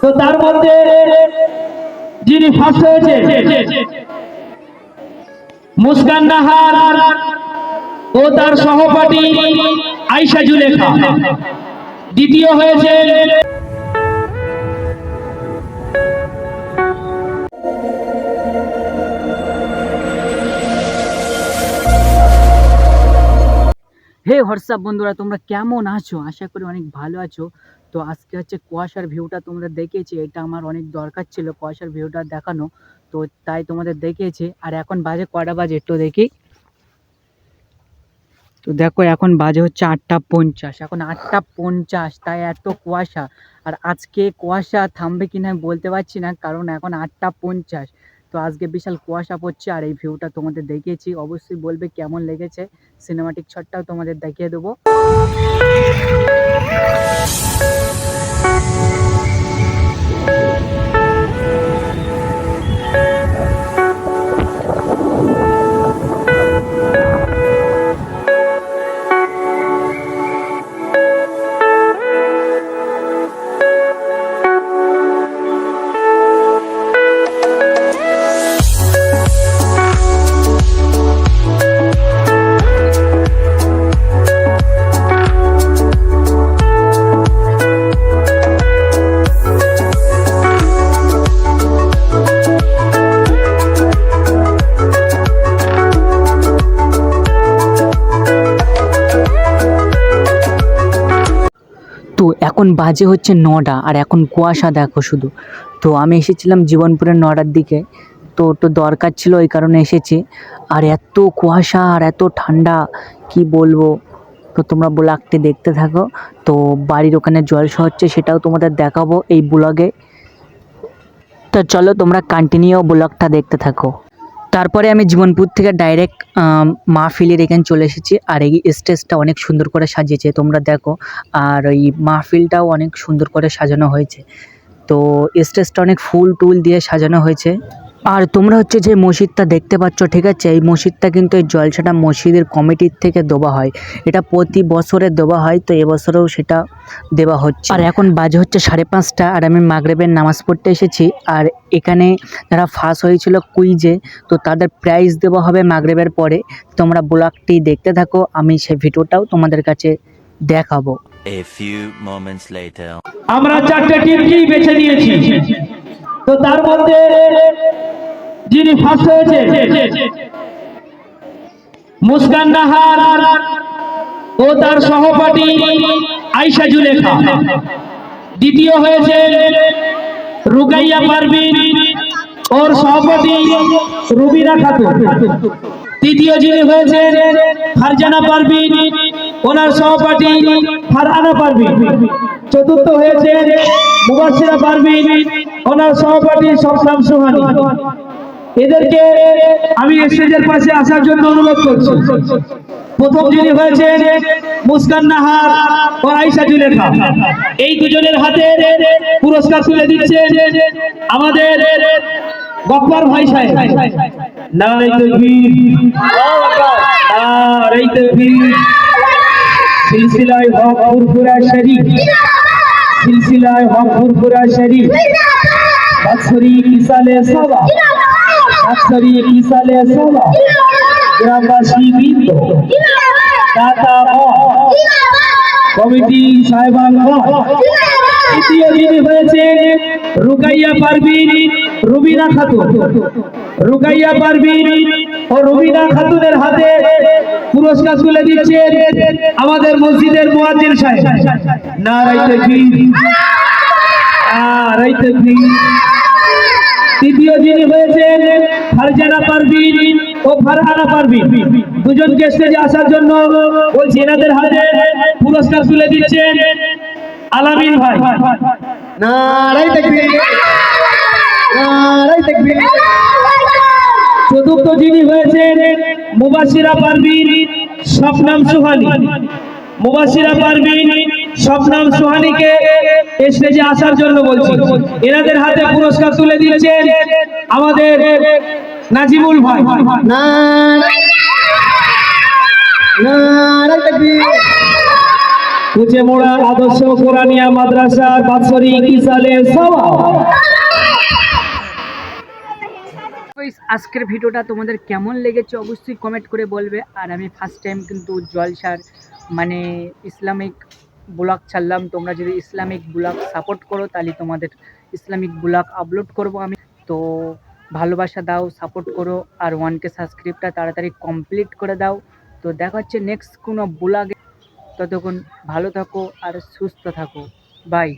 তো তার মধ্যে যিনি ফার্স্ট হয়েছে মুস্কান নাহার ও তার সহপাঠী আয়েশা জুলেখা। দ্বিতীয় হয়েছে হোয়াটসঅ্যাপ বন্ধুরা, তোমরা কেমন আছো? আশা করি অনেক ভালো আছো। তো আজকে হচ্ছে কুয়াশার ভিউটা তোমরা দেখেছি, এটা আমার অনেক দরকার ছিল কুয়াশার ভিউটা দেখানো, তো তাই তোমাদের দেখিয়েছি। আর এখন বাজে কটা বাজে একটু দেখি, তো দেখো এখন বাজে হচ্ছে 8:50। এখন 8:50, তাই এত কুয়াশা। আর আজকে কুয়াশা থামবে কিনা আমি বলতে পারছি না, কারণ এখন 8:50। তো আজকে বিশাল কুয়াশা পড়ছে। আর এই ভিউটা তোমাদের দেখিয়েছি, অবশ্যই বলবে কেমন লেগেছে। সিনেমাটিক শটটাও তোমাদের দেখিয়ে দেবো। তো এখন বাজে হচ্ছে 9টা, আর এখন কুয়াশা দেখো শুধু। তো আমি এসেছিলাম জীবনপুরের 9টার দিকে, তো একটু দরকার ছিল ওই কারণে এসেছি। আর এত কুয়াশা আর এত ঠান্ডা, কি বলবো। তো তোমরা ব্লগটি দেখতে থাকো। তো বাড়ির ওখানে জলসা হচ্ছে, সেটাও তোমাদের দেখাবো এই ব্লগে। তো চলো তোমরা কন্টিনিউ ব্লগটা দেখতে থাকো। তারপরে আমি জীবনপুর থেকে ডাইরেক্ট মাহফিলের এখানে চলে এসেছি। আর এই স্টেজটা অনেক সুন্দর করে সাজিয়েছে, তোমরা দেখো। আর ওই মাহফিলটাও অনেক সুন্দর করে সাজানো হয়েছে। তো স্টেজটা অনেক ফুল টুল দিয়ে সাজানো হয়েছে। আর তোমরা হচ্ছে যে মসজিদটা দেখতে পাচ্ছ, ঠিক আছে, এই মসজিদটা কিন্তু এই জলসাটা মসজিদের কমিটির থেকে দেওয়া হয়। এটা প্রতি বছরে দেওয়া হয়, তো এবছরেও সেটা দেওয়া হচ্ছে। আর এখন বাজে হচ্ছে 5:30, আর আমি মাগরিবের নামাজ পড়তে এসেছি। আর এখানে যারা ফার্স্ট হয়েছিল কুইজে, তো তাদের প্রাইজ দেওয়া হবে মাগরিবের পরে। তোমরা ব্লগটি দেখতে থাকো, আমি সেই ভিডিওটাও তোমাদের কাছে দেখাবো। A few moments later. আমরা 4টে টিমকেই বেছে নিয়েছি। তো তার মধ্যে যিনি ফার্স্ট হয়েছে মুস্কান নাহার ও তার সহপাঠী আয়েশা জুলেখা। দ্বিতীয় হয়েছে রুকাইয়া পারভিন ওর সহপাঠী রুবিনা খাতুন। তৃতীয় যিনি হয়েছে ফারজানা পারভিন, ওনার সহপাঠী ফারহানা পারভিন। চতুর্থ হয়েছে মুবাশশিরা পারভিন, ওনার সহপাঠী শবনম সুহানী। এদেরকে আমি স্টেজের পাশে আসার জন্য অনুরোধ করছি। প্রথম যিনি হয়েছে মুস্কান নাহার ও আয়েশা জুলেখা, এই দুজনের হাতে পুরস্কার তুলে দিচ্ছে আমাদের গফফার ভাই সাহেব। নারে তাকবীর, নারে তাকবীর। সিলসিলায়ে হক ফুরফুরা শরীফ, সিলসিলায়ে হক ফুরফুরা শরীফ, বাৎসরি ইসালে সাবা, বাৎসরি ইসালে সাবা। গ্রামবাসী বৃন্দ, দাতা কমিটি সাহেবান, তৃতীয় যিনি হয়েছে রুকাইয়া পারভিন, রুবিনা খাতুন। রুকাইয়া পারভিন ও রুবিনা খাতুনের হাতে পুরস্কার তুলে দিচ্ছে আমাদের মসজিদের মুয়াজ্জিন সাহেব। নারে তাকবীর, নারে তাকবীর। তৃতীয় যিনি হয়েছেন ফারজানা পারভিন ও ফারহানা পারভিন, দুজনকে স্টেজে আসার জন্য বলছি। এনাদের হাতে পুরস্কার তুলে দিচ্ছেন আলামিন ভাই। নারে তাকবীর, নারে তাকবীর। চতুর্থ যিনি হয়েছেন মুবাশশিরা পারভিন, শবনম সুহানী। মুবাশশিরা পারভিন, শবনম সুহানীকে স্টেজে আসার জন্য বলছি। এনাদের হাতে পুরস্কার তুলে দিচ্ছেন আমাদের নাজিমুল ভাই। নারে তাকবীর। কুচেমোড়া আদর্শ কোরআনিয়া মাদ্রাসার বাৎসরিক ইসালের সভা। Guys, আজকের ভিডিওটা তোমাদের কেমন লেগেছে অবশ্যই কমেন্ট করে বলবে। আর আমি ফার্স্ট টাইম কিন্তু জলসার মানে ইসলামিক ব্লগ ছাড়লাম। তোমরা যদি ইসলামিক ব্লগ সাপোর্ট করো তাহলে তোমাদের ইসলামিক ব্লগ আপলোড করব আমি। তো ভালোবাসা দাও, সাপোর্ট করো, আর 1K সাবস্ক্রাইবটা তাড়াতাড়ি কমপ্লিট করে দাও। তো দেখা হচ্ছে নেক্সট কোনো ব্লগে। ততক্ষণ ভালো থাকো আর সুস্থ থাকো। বাই।